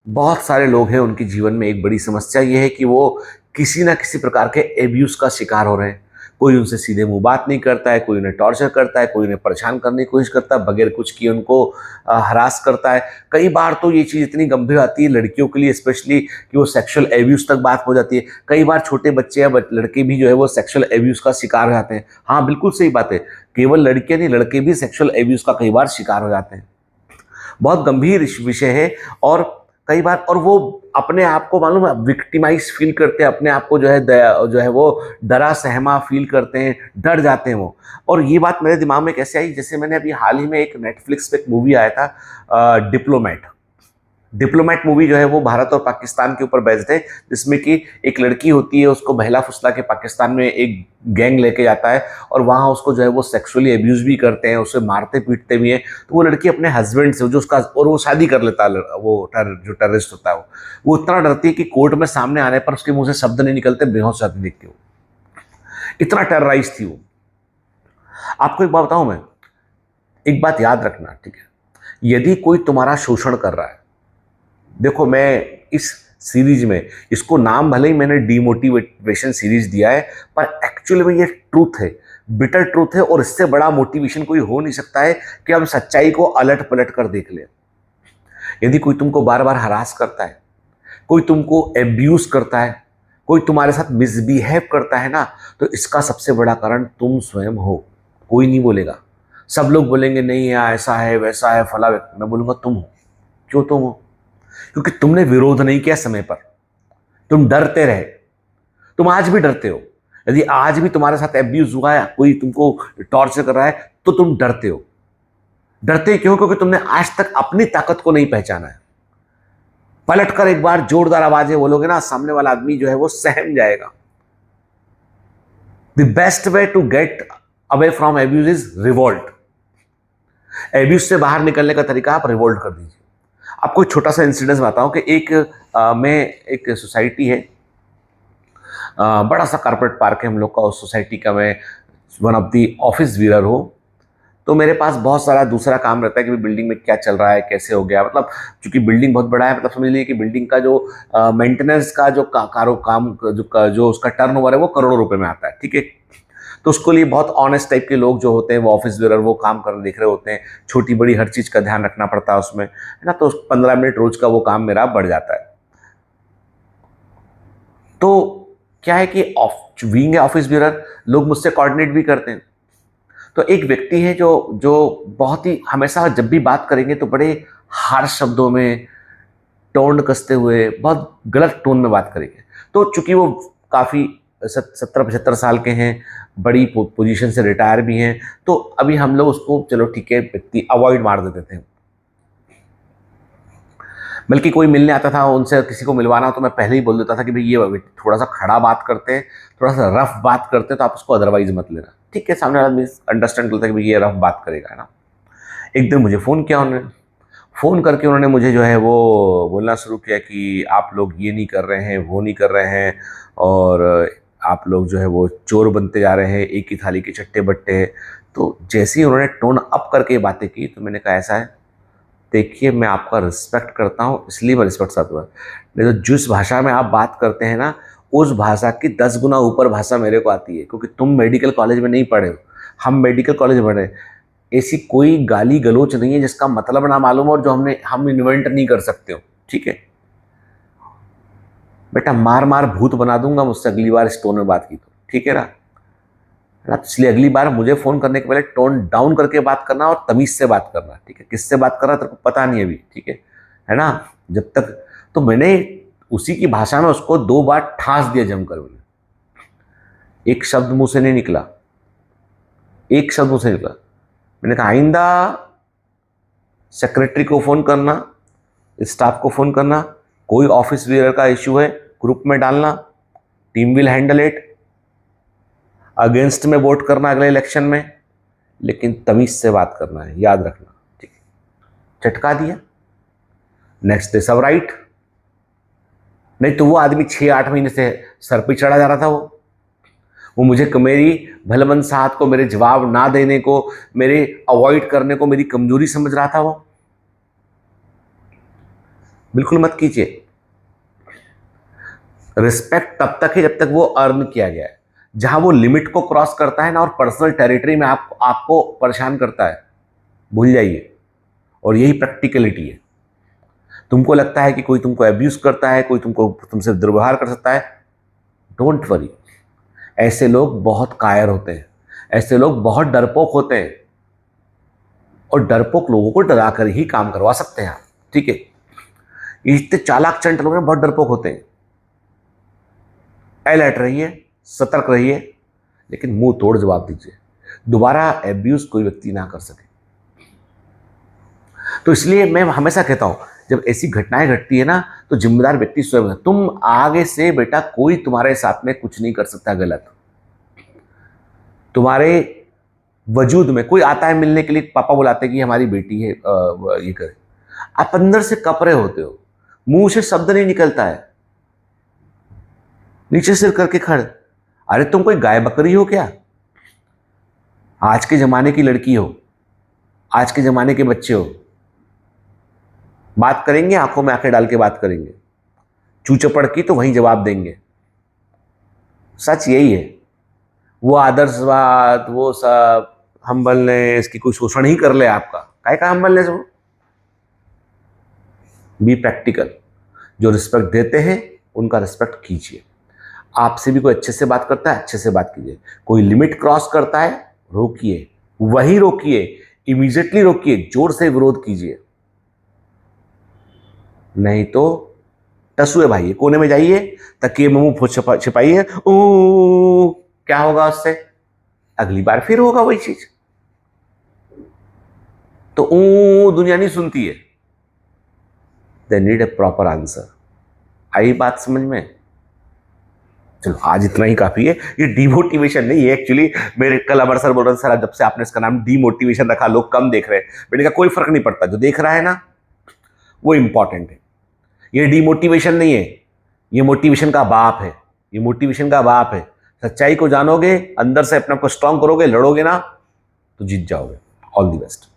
बहुत सारे लोग हैं, उनके जीवन में एक बड़ी समस्या ये है कि वो किसी ना किसी प्रकार के एब्यूज़ का शिकार हो रहे हैं। कोई उनसे सीधे मुँह बात नहीं करता है, कोई उन्हें टॉर्चर करता है, कोई उन्हें परेशान करने की कोशिश करता है, बगैर कुछ किए उनको हरास करता है। कई बार तो ये चीज़ इतनी गंभीर आती है लड़कियों के लिए स्पेशली कि वो सेक्सुअल एब्यूज़ तक बात हो जाती है। कई बार छोटे बच्चे या लड़के भी जो है वो सेक्सुअल एब्यूज़ का शिकार हो जाते हैं। हाँ, बिल्कुल सही बात है। केवल लड़कियाँ नहीं, लड़के भी सेक्सुअल एब्यूज़ का कई बार शिकार हो जाते हैं। बहुत गंभीर विषय है। और कई बार और वो अपने आप को मालूम है विक्टिमाइज फील करते हैं, अपने आप को जो है वो डरा सहमा फील करते हैं, डर जाते हैं वो। और ये बात मेरे दिमाग में कैसे आई, जैसे मैंने अभी हाल ही में एक नेटफ्लिक्स पे एक मूवी आया था, डिप्लोमेट। डिप्लोमेट मूवी जो है वो भारत और पाकिस्तान के ऊपर बेस्ड है, जिसमें कि एक लड़की होती है, उसको बहला फुसला के पाकिस्तान में एक गैंग लेके जाता है और वहाँ उसको जो है वो सेक्सुअली अब्यूज भी करते हैं, उसे मारते पीटते भी हैं। तो वो लड़की अपने हस्बैंड से जो उसका और वो शादी कर लेता है, वो जो टेररिस्ट होता है वो इतना डरती है कि कोर्ट में सामने आने पर उसके मुंह से शब्द नहीं निकलते, बेहोश जाती देखती हो। इतना टेरराइज थी वो। आपको एक बात बताऊं मैं, एक बात याद रखना, ठीक है? यदि कोई तुम्हारा शोषण कर रहा है, देखो मैं इस सीरीज में इसको नाम भले ही मैंने डीमोटिवेशन सीरीज दिया है, पर एक्चुअली में ये ट्रूथ है, बिटर ट्रूथ है। और इससे बड़ा मोटिवेशन कोई हो नहीं सकता है कि हम सच्चाई को अलट पलट कर देख लें। यदि कोई तुमको बार बार हरास करता है, कोई तुमको एब्यूज करता है, कोई तुम्हारे साथ मिसबिहेव करता है ना, तो इसका सबसे बड़ा कारण तुम स्वयं हो। कोई नहीं बोलेगा। सब लोग बोलेंगे नहीं यार ऐसा है वैसा है फला, मैं बोलूंगा तुम हो। क्यों तुम हो? क्योंकि तुमने विरोध नहीं किया समय पर, तुम डरते रहे। तुम आज भी डरते हो। यदि आज भी तुम्हारे साथ एब्यूज हुआ है, कोई तुमको टॉर्चर कर रहा है, तो तुम डरते हो। डरते क्यों? क्योंकि तुमने आज तक अपनी ताकत को नहीं पहचाना है। पलटकर एक बार जोरदार आवाज में बोलोगे ना, सामने वाला आदमी जो है वो सहम जाएगा। The best way to get away from abuse is revolt. Abuse से बाहर निकलने का तरीका आप रिवोल्ट कर दीजिए। आपको एक छोटा सा इंसिडेंस बताता हूँ कि एक सोसाइटी है, बड़ा सा कारपेट पार्क है हम लोग का। उस सोसाइटी का मैं one of the office wheeler हूँ। तो मेरे पास बहुत सारा दूसरा काम रहता है कि बिल्डिंग में क्या चल रहा है, कैसे हो गया, मतलब चूंकि बिल्डिंग बहुत बड़ा है, मतलब समझ लीजिए कि बिल्डिंग का जो मेंटेनेंस का जो जो उसका टर्नओवर है वो करोड़ों रुपए में आता है, ठीक है? तो उसको लिए बहुत ऑनेस्ट टाइप के लोग जो होते हैं, वो ऑफिस वेयर वो काम कर देख रहे होते हैं। छोटी बड़ी हर चीज़ का ध्यान रखना पड़ता है उसमें, है ना? तो 15 मिनट रोज का वो काम मेरा बढ़ जाता है। तो क्या है कि बीइंग ऑफिस वेयर लोग मुझसे कोऑर्डिनेट भी करते हैं। तो एक व्यक्ति है जो जो बहुत ही हमेशा जब भी बात करेंगे तो बड़े हार्श शब्दों में, टोन कसते हुए, बहुत गलत टोन में बात करेंगे। तो चूंकि वो काफ़ी 70-75 साल के हैं, बड़ी पोजीशन से रिटायर भी हैं, तो अभी हम लोग उसको चलो ठीक है व्यक्ति अवॉइड मार देते थे। बल्कि कोई मिलने आता था, उनसे किसी को मिलवाना तो मैं पहले ही बोल देता था कि भाई ये थोड़ा सा खड़ा बात करते हैं, थोड़ा सा रफ बात करते हैं, तो आप उसको अदरवाइज मत लेना, ठीक है? सामने वाला आदमी अंडरस्टैंड करता है कि भाई ये रफ बात करेगा, है ना? एक दिन मुझे फ़ोन किया उन्होंने। फ़ोन करके उन्होंने मुझे जो है वो बोलना शुरू किया कि आप लोग ये नहीं कर रहे हैं, वो नहीं कर रहे हैं, और आप लोग जो है वो चोर बनते जा रहे हैं, एक ही थाली के चट्टे-बट्टे हैं। तो जैसे ही उन्होंने टोन अप करके बातें की, तो मैंने कहा ऐसा है, देखिए मैं आपका रिस्पेक्ट करता हूँ इसलिए मैं रिस्पेक्ट साथ हुआ, नहीं तो जिस भाषा में आप बात करते हैं ना, उस भाषा की 10 गुना ऊपर भाषा मेरे को आती है, क्योंकि तुम मेडिकल कॉलेज में नहीं पढ़े हो, हम मेडिकल कॉलेज में पढ़े। ऐसी कोई गाली गलोच नहीं है जिसका मतलब ना मालूम हो और जो हम इन्वेंट नहीं कर सकते हो, ठीक है? बेटा मार मार भूत बना दूंगा मुझसे अगली बार इस टोन में बात की तो, ठीक है ना? इसलिए अगली बार मुझे फोन करने के पहले टोन डाउन करके बात करना और तमीज से बात करना, ठीक है? किससे बात कर रहा तेरे को पता नहीं अभी, ठीक है ना? जब तक तो मैंने उसी की भाषा में उसको 2 बार ठास दिया जमकर। मैंने एक शब्द मुंह से नहीं निकला, एक शब्द मुंह से निकला। मैंने कहा आइंदा सेक्रेटरी को फोन करना, स्टाफ को फोन करना, कोई ऑफिस वेयर का इश्यू है ग्रुप में डालना, team will handle it. Against में वोट करना अगले इलेक्शन में, लेकिन तमीज से बात करना है, याद रखना, ठीक है? झटका दिया, नेक्स्ट डे सब राइट। नहीं तो वो आदमी 6-8 महीने से सर पे चढ़ा जा रहा था। वो मुझे मेरी भलमन साहब को, मेरे जवाब ना देने को, मेरे अवॉइड करने को मेरी कमजोरी समझ रहा था वो। बिल्कुल मत कीजिए। रिस्पेक्ट तब तक है जब तक वो अर्न किया गया है। जहां वो लिमिट को क्रॉस करता है ना और पर्सनल टेरिटरी में आपको परेशान करता है, भूल जाइए। और यही प्रैक्टिकलिटी है। तुमको लगता है कि कोई तुमको अब्यूज करता है, कोई तुमसे दुर्व्यवहार कर सकता है, डोंट वरी। ऐसे लोग बहुत कायर होते हैं, ऐसे लोग बहुत डरपोक होते हैं, और डरपोक लोगों को डरा कर ही काम करवा सकते हैं आप, ठीक है। ये इतने चालाक चंट लोग हैं, बहुत डरपोक होते हैं। अलर्ट रहिए, सतर्क रहिए, लेकिन मुंह तोड़ जवाब दीजिए। दोबारा एब्यूज कोई व्यक्ति ना कर सके। तो इसलिए मैं हमेशा कहता हूं, जब ऐसी घटनाएं घटती है ना, तो जिम्मेदार व्यक्ति स्वयं है। तुम आगे से बेटा कोई तुम्हारे साथ में कुछ नहीं कर सकता गलत। तुम्हारे वजूद में कोई आता है मिलने के लिए, पापा बुलाते कि हमारी बेटी है, ये करे, आप अंदर से कप रहे होते हो, मुंह से शब्द नहीं निकलता है, नीचे सिर करके खड़े। अरे तुम कोई गाय बकरी हो क्या? आज के जमाने की लड़की हो, आज के जमाने के बच्चे हो। बात करेंगे, आंखों में आंखें डाल के बात करेंगे। चू चपड़ की तो वहीं जवाब देंगे। सच यही है। वो आदर्शवाद, वो सब हम्बलनेस की कोई शोषण ही कर ले आपका, काहे का हम्बलनेस हो। Be practical. जो रिस्पेक्ट देते हैं उनका रिस्पेक्ट कीजिए। आपसे भी कोई अच्छे से बात करता है, अच्छे से बात कीजिए। कोई लिमिट क्रॉस करता है, रोकिए, वही रोकिए, इमीडिएटली रोकिए, जोर से विरोध कीजिए। नहीं तो टसुए भाई कोने में जाइए, तकिए में मुंह छिपाइए, ओ क्या होगा उससे? अगली बार फिर होगा वही चीज। तो ओ दुनिया नहीं सुनती है। They need a proper answer. आई बात समझ में? चलो आज इतना ही काफी है। ये डिमोटिवेशन नहीं है एक्चुअली। मेरे कल अमर सर बोल रहे थे, सर जब से आपने इसका नाम डिमोटिवेशन रखा लोग कम देख रहे हैं। मैंने कहा कोई फर्क नहीं पड़ता, जो देख रहा है ना वो इंपॉर्टेंट है। ये डिमोटिवेशन नहीं है, ये मोटिवेशन का बाप है। ये मोटिवेशन का बाप है। सच्चाई को जानोगे, अंदर से अपने आप को स्ट्रांग करोगे, लड़ोगे ना, तो जीत जाओगे। All the best.